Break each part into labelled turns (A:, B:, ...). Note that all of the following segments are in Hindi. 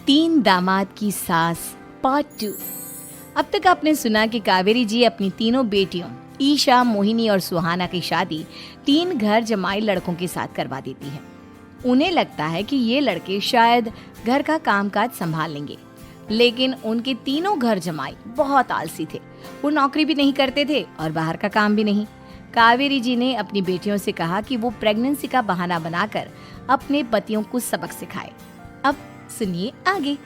A: तीन दामाद की सास पार्ट 2। अब तक आपने सुना कि कावेरी जी अपनी तीनों बेटियों ईशा, मोहिनी और सुहाना की शादी तीन घर जमाई लड़कों के साथ करवा देती है। उन्हें लगता है कि ये लड़के शायद घर का कामकाज संभाल लेंगे, लेकिन उनके तीनों घर जमाई बहुत आलसी थे। वो नौकरी भी नहीं करते थे और बाहर का काम भी नहीं। कावेरी जी ने अपनी बेटियों से कहा कि वो प्रेगनेंसी का बहाना बनाकर अपने पतियों को सबक सिखाए। अब सुनिए आगे।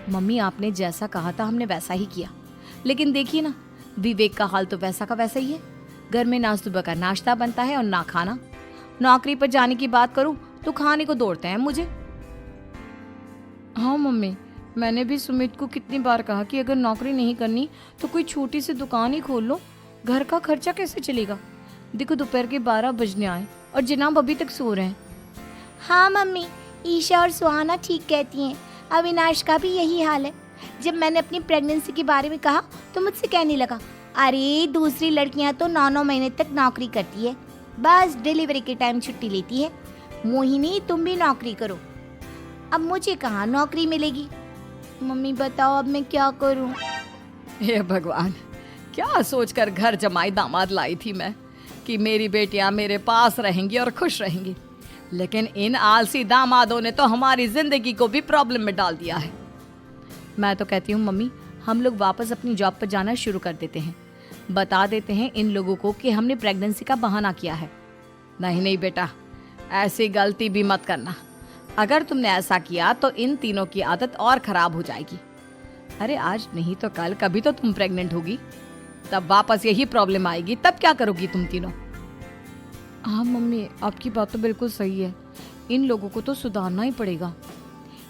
A: मम्मी, आपने जैसा कहा था हमने वैसा ही किया, लेकिन देखिए ना, विवेक का हाल तो वैसा का वैसा ही है। घर में ना सुबह का नाश्ता बनता है और ना खाना। नौकरी पर जाने की बात करूं तो खाने को दौड़ते हैं मुझे। हाँ मम्मी, मैंने भी सुमित को कितनी बार कहा कि अगर नौकरी नहीं करनी तो कोई छोटी सी दुकान ही खोल लो, घर का खर्चा कैसे चलेगा। देखो दोपहर के 12 बजने आए और जनाब अभी तक सो रहे हैं।
B: हाँ मम्मी, ईशा और सुहाना ठीक कहती हैं। अविनाश का भी यही हाल है। जब मैंने अपनी प्रेगनेंसी के बारे में कहा तो मुझसे कहने लगा, अरे दूसरी लड़कियां तो 9-9 महीने तक नौकरी करती है, बस डिलीवरी के टाइम छुट्टी लेती है। मोहिनी, तुम भी नौकरी करो। अब मुझे कहाँ नौकरी मिलेगी। मम्मी बताओ अब मैं क्या करूँ।
A: हे भगवान, क्या सोचकर घर जमाई दामाद लाई थी मैं कि मेरी बेटियां मेरे पास रहेंगी और खुश रहेंगी, लेकिन इन आलसी दामादों ने तो हमारी जिंदगी को भी प्रॉब्लम में डाल दिया है। मैं तो कहती हूँ मम्मी, हम लोग वापस अपनी जॉब पर जाना शुरू कर देते हैं। बता देते हैं इन लोगों को कि हमने प्रेगनेंसी का बहाना किया है। नहीं नहीं बेटा, ऐसी गलती भी मत करना। अगर तुमने ऐसा किया तो इन तीनों की आदत और खराब हो जाएगी। अरे आज नहीं तो कल कभी तो तुम प्रेग्नेंट होगी, तब वापस यही प्रॉब्लम आएगी। तब क्या करोगी तुम तीनों। हाँ मम्मी, आपकी बात तो बिल्कुल सही है। इन लोगों को तो सुधारना ही पड़ेगा।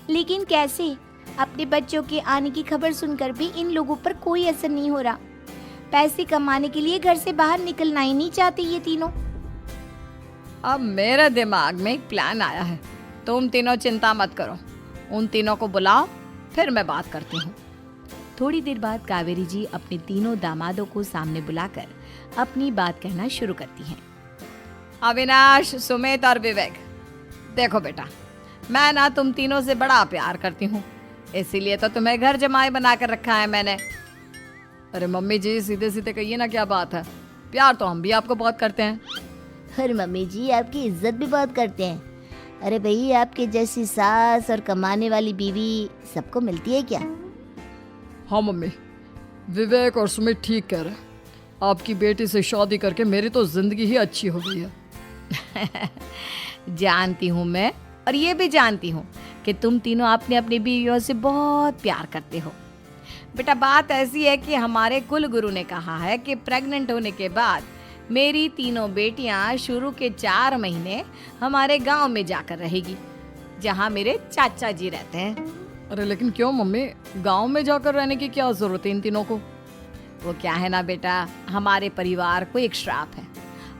B: लेकिन कैसे? अपने बच्चों के आने की खबर सुनकर भी इन लोगों पर कोई असर नहीं हो रहा। पैसे कमाने के लिए घर से बाहर निकलना ही नहीं चाहते ये तीनों।
A: अब मेरे दिमाग में एक प्लान आया है। तुम तीनों चिंता मत करो, उन तीनों को बुलाओ, फिर मैं बात करती हूँ। थोड़ी देर बाद कावेरी जी अपने तीनों दामादों को सामने बुलाकर अपनी बात कहना शुरू करती हैं। अविनाश, सुमित और विवेक, देखो बेटा, मैं ना तुम तीनों से बड़ा प्यार करती हूँ, इसीलिए तो तुम्हें घर जमाई बना कर रखा है मैंने। अरे मम्मी जी, सीधे सीधे कहिए ना, क्या बात है। प्यार तो हम भी आपको बहुत करते हैं।
B: अरे मम्मी जी, आपकी इज्जत भी बहुत करते हैं। अरे भाई, आपके जैसी सास और कमाने वाली बीवी सबको मिलती है क्या?
A: हाँ मम्मी, विवेक और सुमित ठीक कह रहे हैं। आपकी बेटी से शादी करके मेरी तो जिंदगी ही अच्छी हो गई है। जानती हूँ मैं, और ये भी जानती हूँ कि तुम तीनों अपने अपनी बीवियों से बहुत प्यार करते हो। बेटा, बात ऐसी है कि हमारे कुल गुरु ने कहा है कि प्रेग्नेंट होने के बाद मेरी तीनों बेटियां शुरू के 4 महीने हमारे गांव में जाकर रहेगी, जहां मेरे चाचा जी रहते हैं। अरे लेकिन क्यों मम्मी, गांव में जाकर रहने की क्या जरूरत है इन तीनों को। वो क्या है ना बेटा, हमारे परिवार को एक श्राप है।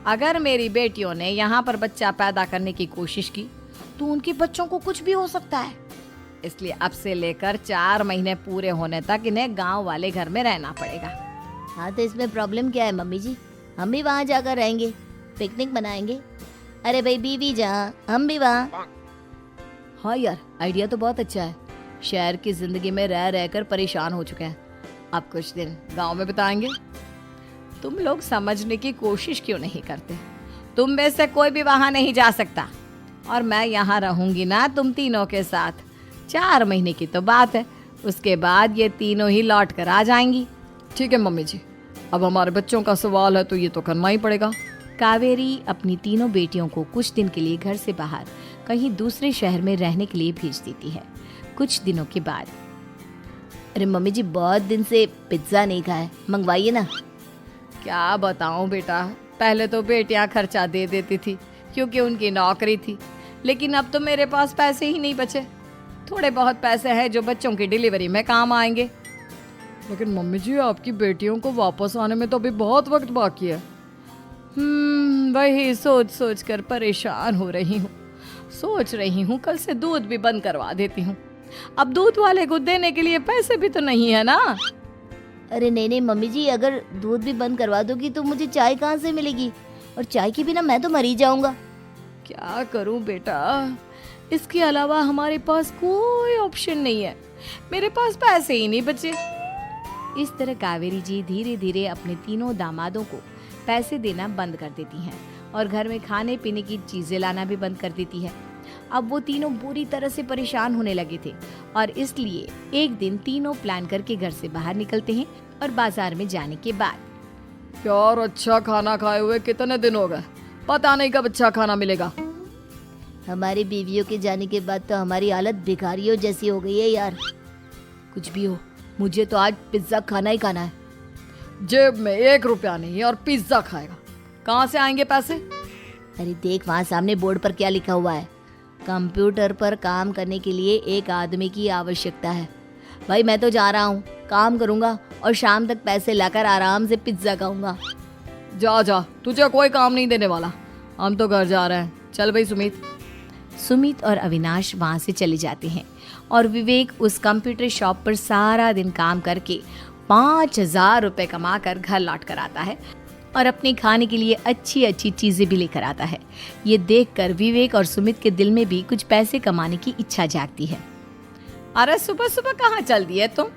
A: अगर मेरी बेटियों ने यहाँ पर बच्चा पैदा करने की कोशिश की तो उनके बच्चों को कुछ भी हो सकता है। इसलिए अब से लेकर 4 महीने पूरे होने तक इन्हें गांव वाले घर में रहना पड़ेगा।
B: हाँ तो इसमें प्रॉब्लम क्या है मम्मी जी? हम भी वहाँ जाकर रहेंगे, पिकनिक मनाएंगे। अरे भाई, बीवी जहाँ हम भी वहाँ।
A: हाँ यार, आइडिया तो बहुत अच्छा है। शहर की जिंदगी में रह रहकर परेशान हो चुके हैं, अब कुछ दिन गांव में बिताएंगे। तुम लोग समझने की कोशिश क्यों नहीं करते। तुम में से कोई भी वहां नहीं जा सकता, और मैं यहाँ रहूंगी ना तुम तीनों के साथ। 4 महीने की तो बात है, उसके बाद ये तीनों ही लौट कर आ जाएंगी। ठीक है मम्मी जी, अब हमारे बच्चों का सवाल है तो ये तो करना ही पड़ेगा। कावेरी अपनी तीनों बेटियों को कुछ दिन के लिए घर से बाहर कहीं दूसरे शहर में रहने के लिए भेज देती है। कुछ दिनों के बाद,
B: अरे मम्मी जी, बहुत दिन से पिज्जा नहीं खाया, मंगवाइए ना।
A: क्या बताऊं बेटा, पहले तो बेटियां खर्चा दे देती थी क्योंकि उनकी नौकरी थी, लेकिन अब तो मेरे पास पैसे ही नहीं बचे। थोड़े बहुत पैसे हैं जो बच्चों की डिलीवरी में काम आएंगे। लेकिन मम्मी जी, आपकी बेटियों को वापस आने में तो अभी बहुत वक्त बाकी है। वही सोच सोच कर परेशान हो रही हूँ। सोच रही हूँ कल से दूध भी बंद करवा देती हूँ। अब दूध वाले को देने के लिए पैसे भी तो नहीं है ना।
B: अरे नहीं नहीं मम्मी जी, अगर दूध भी बंद करवा दोगी तो मुझे चाय कहाँ से मिलेगी? और चाय के बिना मैं तो मर ही जाऊंगा।
A: क्या करूं बेटा, इसके अलावा हमारे पास कोई ऑप्शन नहीं है, मेरे पास पैसे ही नहीं बचे। इस तरह कावेरी जी धीरे धीरे अपने तीनों दामादों को पैसे देना बंद कर देती हैं और घर में खाने पीने की चीजें लाना भी बंद कर देती है। अब वो तीनों बुरी तरह से परेशान होने लगे थे और इसलिए एक दिन तीनों प्लान करके घर से बाहर निकलते हैं और बाजार में जाने के बाद
C: यार अच्छा खाना खाए हुए कितने दिन हो गए, पता नहीं कब अच्छा खाना मिलेगा।
B: हमारी बीवियों के जाने के बाद तो हमारी हालत भिखारियों जैसी हो गई है यार।
A: कुछ भी हो, मुझे तो आज पिज्जा खाना ही खाना है।
C: जेब में 1 रुपया नहीं और पिज्जा खाएगा, कहाँ से आएंगे पैसे?
B: अरे देख वहाँ सामने बोर्ड पर क्या लिखा हुआ है, कंप्यूटर पर काम करने के लिए एक आदमी की आवश्यकता है। भाई मैं तो जा रहा हूँ, काम करूँगा और शाम तक पैसे लाकर आराम से पिज्जा खाऊंगा।
C: जा जा, तुझे कोई काम नहीं देने वाला, हम तो घर जा रहे हैं। चल भाई सुमित।
A: सुमित और अविनाश वहाँ से चले जाते हैं और विवेक उस कंप्यूटर शॉप पर सारा दिन काम करके 5,000 रुपए कमा कर घर लौट कर आता है और अपने खाने के लिए अच्छी अच्छी चीजें भी लेकर आता है। ये देखकर विवेक और सुमित के दिल में भी कुछ पैसे कमाने की इच्छा जागती है।
C: अरे सुबह सुबह कहाँ चल दिए तुम?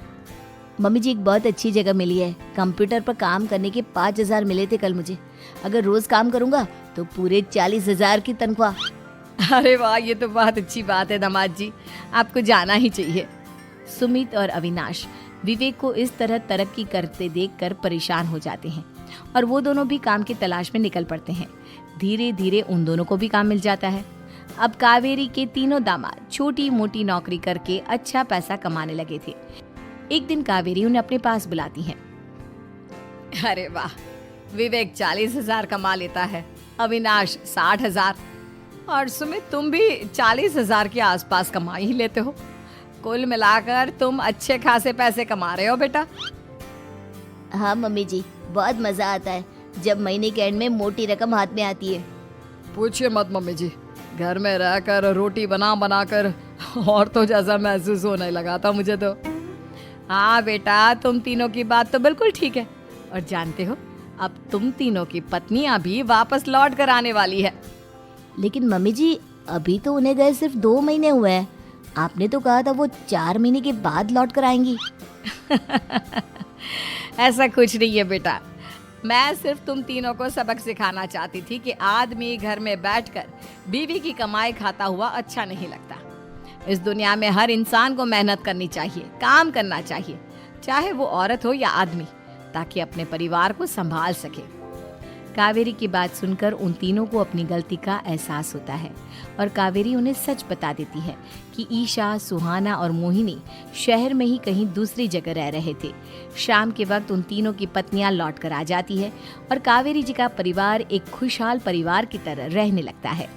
B: मम्मी जी एक बहुत अच्छी जगह मिली है, कंप्यूटर पर काम करने के 5,000 मिले थे कल मुझे। अगर रोज काम करूंगा तो पूरे 40,000 की तनख्वाह।
C: अरे वाह, ये तो बहुत अच्छी बात है दामाद जी, आपको जाना ही चाहिए।
A: सुमित और अविनाश विवेक को इस तरह तरक्की करते देखकर परेशान हो जाते हैं और वो दोनों भी काम की तलाश में निकल पड़ते हैं। धीरे धीरे उन दोनों को भी काम मिल जाता है। अब कावेरी के तीनों दामाद छोटी मोटी नौकरी करके अच्छा पैसा कमाने लगे थे। एक दिन कावेरी उन्हें अपने पास बुलाती है।
C: अरे वाह, विवेक 40,000 कमा लेता है, अविनाश 60,000 और सुमित तुम भी 40,000 के आसपास कमा ही लेते हो। कुल मिलाकर तुम अच्छे खासे पैसे कमा रहे हो बेटा।
B: हाँ मम्मी जी, बहुत मजा आता है जब महीने के एंड में मोटी रकम हाथ में आती है।
C: पूछिए मत मम्मी जी, घर में रहकर रोटी बना बना कर और तो जैसा महसूस होने लगा था मुझे तो।
A: हाँ बेटा, तुम तीनों की बात तो बिल्कुल ठीक है और जानते हो अब तुम तीनों की पत्नियां भी वापस लौट कर आने वाली है।
B: लेकिन मम्मी जी अभी तो उन्हें गए सिर्फ 2 महीने हुए हैं, आपने तो कहा था वो 4 महीने के बाद लौट कर आएंगी।
A: ऐसा कुछ नहीं है बेटा, मैं सिर्फ तुम तीनों को सबक सिखाना चाहती थी कि आदमी घर में बैठकर बीवी की कमाई खाता हुआ अच्छा नहीं लगता। इस दुनिया में हर इंसान को मेहनत करनी चाहिए, काम करना चाहिए, चाहे वो औरत हो या आदमी, ताकि अपने परिवार को संभाल सके। कावेरी की बात सुनकर उन तीनों को अपनी गलती का एहसास होता है और कावेरी उन्हें सच बता देती है कि ईशा, सुहाना और मोहिनी शहर में ही कहीं दूसरी जगह रह रहे थे। शाम के वक्त उन तीनों की पत्नियां लौट कर आ जाती है और कावेरी जी का परिवार एक खुशहाल परिवार की तरह रहने लगता है।